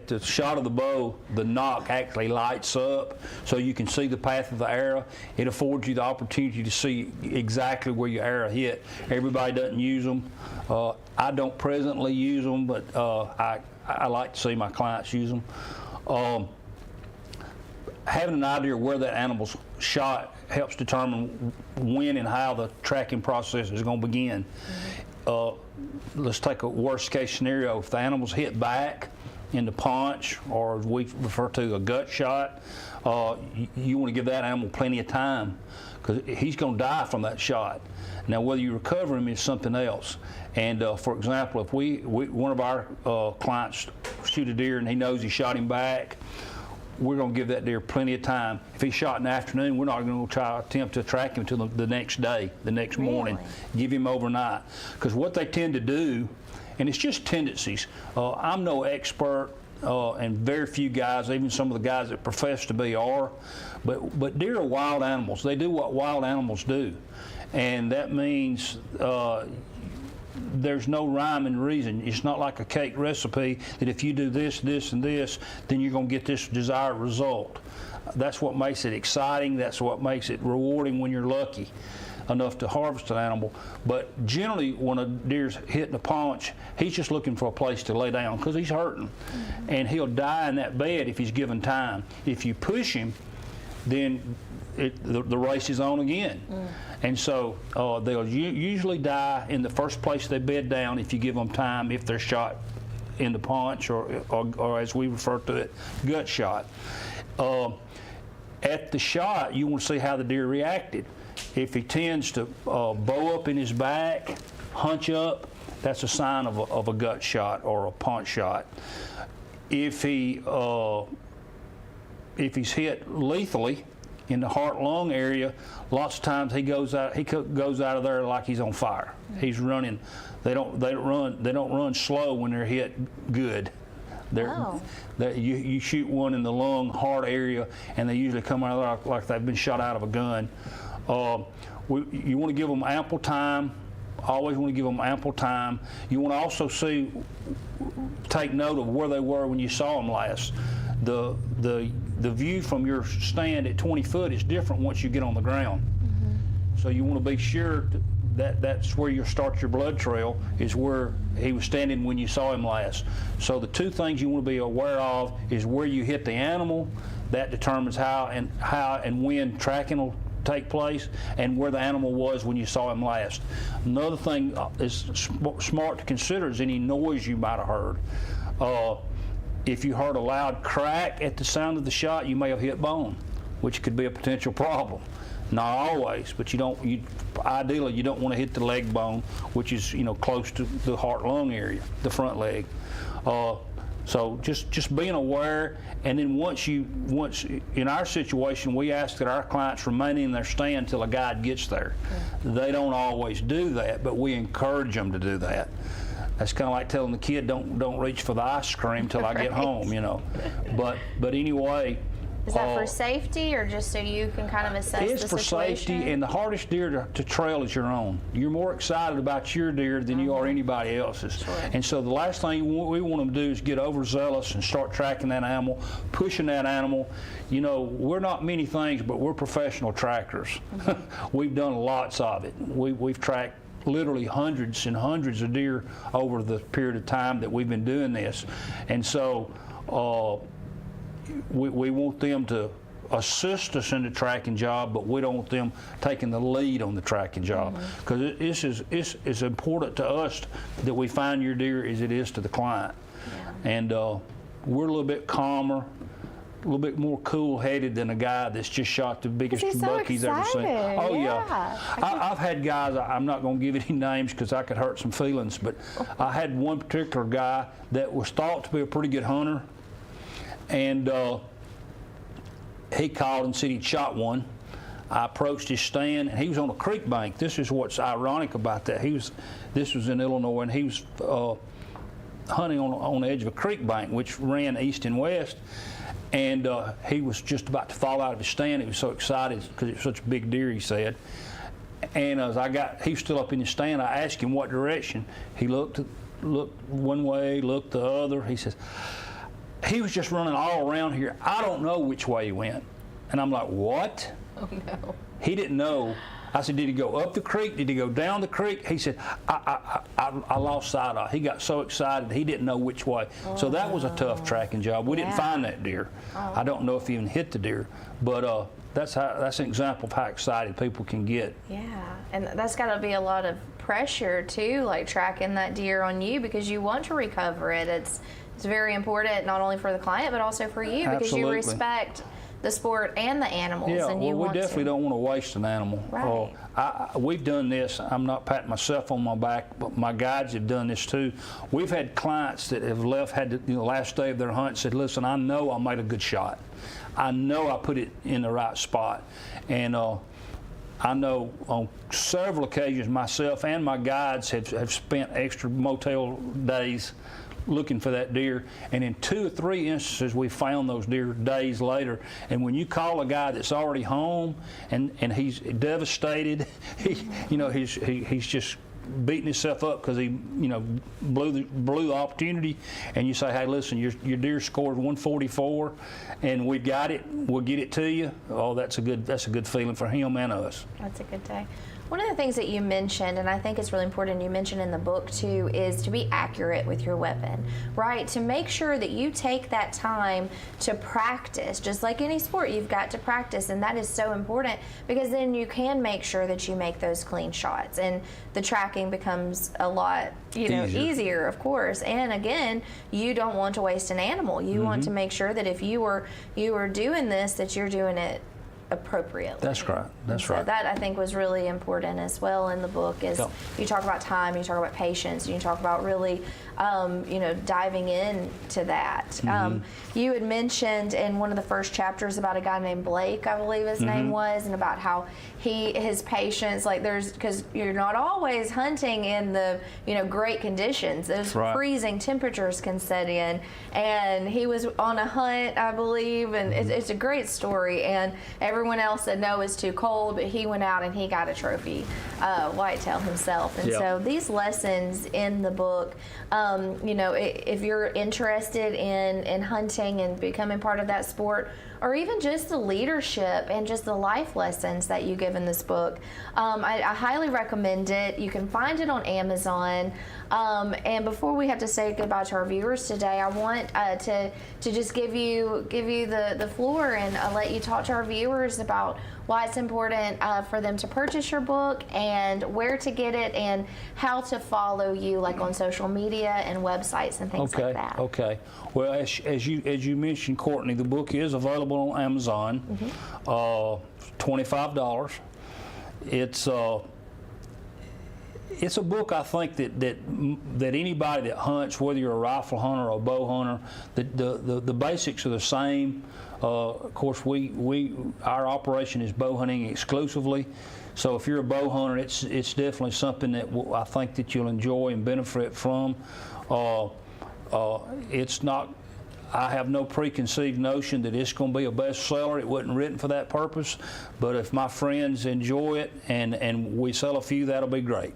S2: the shot of the bow, the knock actually lights up so you can see the path of the arrow. It affords you the opportunity to see exactly where your arrow hit. Everybody doesn't use them. I don't presently use them, but I like to see my clients use them. Having an idea of where that animal's shot helps determine when and how the tracking process is going to begin. Let's take a worst case scenario. If the animal's hit back in the paunch, or as we refer to a gut shot, you want to give that animal plenty of time, because he's going to die from that shot. Now, whether you recover him is something else. And for example, if one of our clients shoot a deer and he knows he shot him back, we're going to give that deer plenty of time. If he's shot in the afternoon, we're not going to attempt to track him until the next day, the next morning, give him overnight. Because what they tend to do, and it's just tendencies, I'm no expert, and very few guys, even some of the guys that profess to be, are, but deer are wild animals. They do what wild animals do. And that means there's no rhyme and reason. It's not like a cake recipe that if you do this, this, and this, then you're going to get this desired result. That's what makes it exciting. That's what makes it rewarding when you're lucky enough to harvest an animal. But generally, when a deer's hitting a paunch, he's just looking for a place to lay down because he's hurting. And he'll die in that bed if he's given time. If you push him, then the race is on again. And so they'll usually die in the first place they bed down if you give them time, if they're shot in the paunch or as we refer to it, gut shot. At the shot, you want to see how the deer reacted. If he tends to bow up in his back, hunch up, that's a sign of a gut shot or a paunch shot. If he's hit lethally in the heart-lung area, lots of times he goes out of there like he's on fire. He's running. They don't run slow when they're hit good. You shoot one in the lung, heart area, and they usually come out of there like they've been shot out of a gun. You want to give them ample time. Always want to give them ample time. You want to also take note of where they were when you saw them last. The view from your stand at 20 foot is different once you get on the ground. So you want to be sure that's where you start your blood trail, is where he was standing when you saw him last. So the two things you want to be aware of is where you hit the animal. That determines how and when tracking will take place, and where the animal was when you saw him last. Another thing is smart to consider is any noise you might have heard. If you heard a loud crack at the sound of the shot, you may have hit bone, which could be a potential problem. Not always, but ideally you don't want to hit the leg bone, which is close to the heart-lung area, the front leg. So just being aware, and then once in our situation, we ask that our clients remain in their stand until a guide gets there. They don't always do that, but we encourage them to do that. That's kind of like telling the kid, don't reach for the ice cream till I get home, But anyway.
S1: Is that for safety, or just so you can kind of assess the situation?
S2: It's for safety, and the hardest deer to trail is your own. You're more excited about your deer than you are anybody else's.
S1: Sure.
S2: And so the last thing we want them to do is get overzealous and start tracking that animal, pushing that animal. We're not many things, but we're professional trackers. We've done lots of it. We've tracked literally hundreds and hundreds of deer over the period of time that we've been doing this. And so we want them to assist us in the tracking job, but we don't want them taking the lead on the tracking job, because it's as important to us that we find your deer as it is to the client. And we're a little bit calmer, a little bit more cool-headed than a guy that's just shot the biggest buck he's ever seen. Oh yeah. I've had guys, I'm not going to give any names because I could hurt some feelings, but I had one particular guy that was thought to be a pretty good hunter, and he called and said he'd shot one. I approached his stand, and he was on a creek bank. This is what's ironic about that. This was in Illinois, and he was hunting on the edge of a creek bank, which ran east and west. And he was just about to fall out of his stand. He was so excited because it was such a big deer, he said. And as he was still up in his stand, I asked him what direction. He looked one way, looked the other. He says, he was just running all around here. I don't know which way he went. And I'm like, what?
S1: Oh, no.
S2: He didn't know. I said, did he go up the creek? Did he go down the creek? He said, I lost sight of it. He got so excited, he didn't know which way. So that was a tough tracking job. We didn't find that deer. I don't know if he even hit the deer, but that's an example of how excited people can get.
S1: Yeah, and that's got to be a lot of pressure too, like tracking that deer on you, because you want to recover it. It's very important, not only for the client, but also for you, because you respect the sport and the animals.
S2: Yeah,
S1: and
S2: we definitely don't want to waste an animal.
S1: Right.
S2: We've done this. I'm not patting myself on my back, but my guides have done this too. We've had clients that have had the last day of their hunt, said, listen, I know I made a good shot. I know I put it in the right spot. And I know on several occasions myself and my guides have spent extra motel days looking for that deer, and in 2 or 3 instances we found those deer days later. And when you call a guy that's already home and he's devastated, he's just beating himself up because he blew the opportunity, and you say, hey, listen, your deer scored 144 and we got it, we'll get it to you. Oh, that's a good feeling for him and us.
S1: That's a good day. One of the things that you mentioned, and I think it's really important, you mentioned in the book too, is to be accurate with your weapon, right? To make sure that you take that time to practice. Just like any sport, you've got to practice, and that is so important, because then you can make sure that you make those clean shots, and the tracking becomes a lot easier, of course. And again, you don't want to waste an animal. You want to make sure that if you are doing this, that you're doing it appropriately.
S2: That's right. That's right.
S1: That, I think, was really important as well in the book. Is you talk about time, you talk about patience, you talk about really, diving into that. You had mentioned in one of the first chapters about a guy named Blake, I believe his name was, and about how his patience, because you're not always hunting in the great conditions. Those freezing temperatures can set in, and he was on a hunt, I believe, and it's a great story. And everyone else said no, it's too cold, but he went out and he got a trophy whitetail himself. And so these lessons in the book, if you're interested in hunting and becoming part of that sport, or even just the leadership and just the life lessons that you give in this book, I highly recommend it. You can find it on Amazon. And before we have to say goodbye to our viewers today, I want to just give you the floor and let you talk to our viewers about why it's important for them to purchase your book, and where to get it, and how to follow you, like on social media and websites and things like that.
S2: Okay. Well, as you mentioned, Courtney, the book is available on Amazon. $25. It's a book, I think, that anybody that hunts, whether you're a rifle hunter or a bow hunter, the basics are the same. Of course, our operation is bow hunting exclusively. So if you're a bow hunter, it's definitely something that I think that you'll enjoy and benefit from. It's not. I have no preconceived notion that it's going to be a bestseller. It wasn't written for that purpose. But if my friends enjoy it and we sell a few, that'll be great.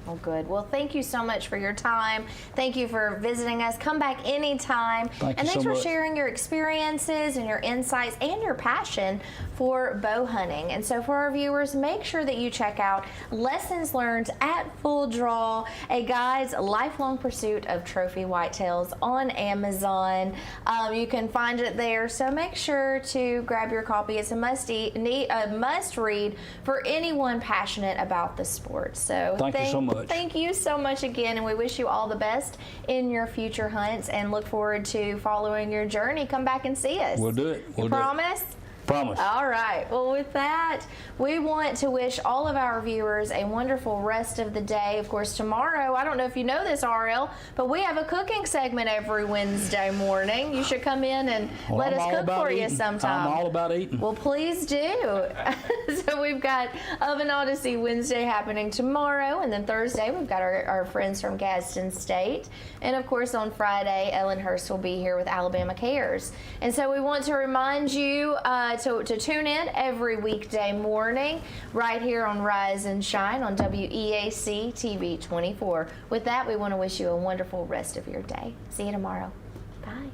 S1: Well, good. Well, thank you so much for your time. Thank you for visiting us. Come back anytime.
S2: Thank you
S1: and thanks
S2: so
S1: for
S2: much.
S1: sharing your experiences and your insights and your passion for bow hunting. And so for our viewers, make sure that you check out Lessons Learned at Full Draw, a guide's lifelong pursuit of trophy whitetails on Amazon. You can find it there, so make sure to grab your copy. It's a must read for anyone passionate about the sport. So
S2: Thank you so much.
S1: Thank you so much again, and we wish you all the best in your future hunts and look forward to following your journey. Come back and see us.
S2: We'll do it. We'll do it.
S1: Promise?
S2: Promise.
S1: All right. Well, with that, we want to wish all of our viewers a wonderful rest of the day. Of course, tomorrow, I don't know if you know this, RL, but we have a cooking segment every Wednesday morning. You should come in and let us cook for you sometime.
S2: I'm all about eating.
S1: Well, please do. So we've got Oven Odyssey Wednesday happening tomorrow, and then Thursday we've got our friends from Gadsden State. And of course on Friday, Ellen Hurst will be here with Alabama Cares. And so we want to remind you to tune in every weekday morning right here on Rise and Shine on WEAC TV 24. With that, we want to wish you a wonderful rest of your day. See you tomorrow. Bye.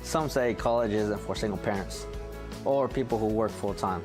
S4: Some say college isn't for single parents or people who work full time.